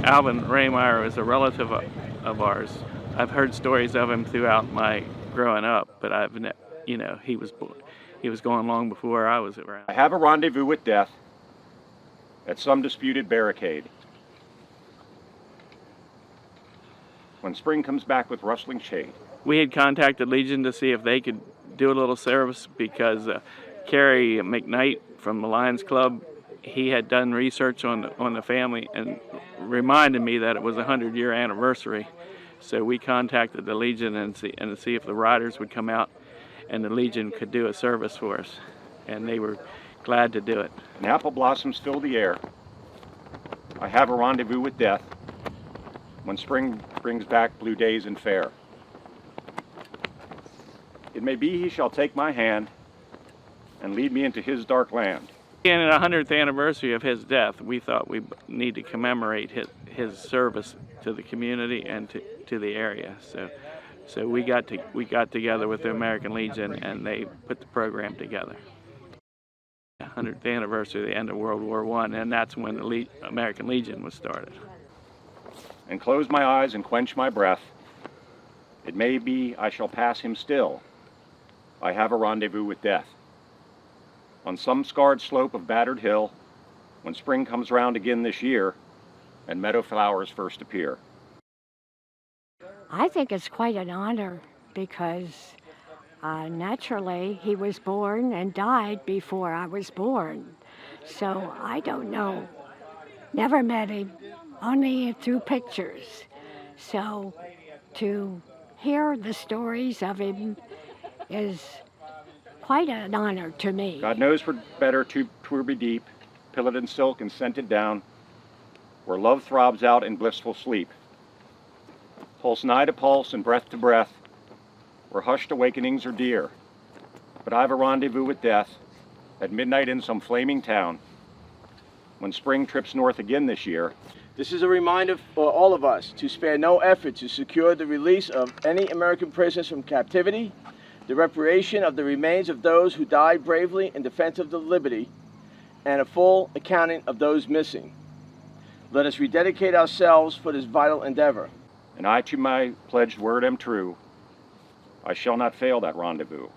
Alvin Rehmeyer is a relative of ours. I've heard stories of him throughout my growing up, but he was going long before I was around. I have a rendezvous with death at some disputed barricade. When spring comes back with rustling shade. We had contacted Legion to see if they could do a little service because Kerry McKnight from the Lions Club, he had done research on the family and reminded me that it was a 100-year anniversary. So we contacted the Legion and see if the riders would come out and the Legion could do a service for us. And they were glad to do it. And apple blossoms fill the air. I have a rendezvous with death when spring brings back blue days and fair. It may be he shall take my hand and lead me into his dark land. In the 100th anniversary of his death, we thought we need to commemorate his service to the community and to the area. So we got together with the American Legion and they put the program together. 100th anniversary of the end of World War I, and that's when the American Legion was started. And close my eyes and quench my breath. It may be I shall pass him still. I have a rendezvous with death. On some scarred slope of battered hill, when spring comes round again this year, and meadow flowers first appear. I think it's quite an honor because naturally he was born and died before I was born. So I don't know, never met him, only through pictures. So to hear the stories of him is quite an honor to me. God knows for better 'twere be deep, pillowed in silk and scented down, where love throbs out in blissful sleep. Pulse nigh to pulse and breath to breath, where hushed awakenings are dear. But I've a rendezvous with death at midnight in some flaming town, when spring trips north again this year. This is a reminder for all of us to spare no effort to secure the release of any American prisoners from captivity, the reparation of the remains of those who died bravely in defense of the liberty, and a full accounting of those missing. Let us rededicate ourselves for this vital endeavor. And I to my pledged word am true. I shall not fail that rendezvous.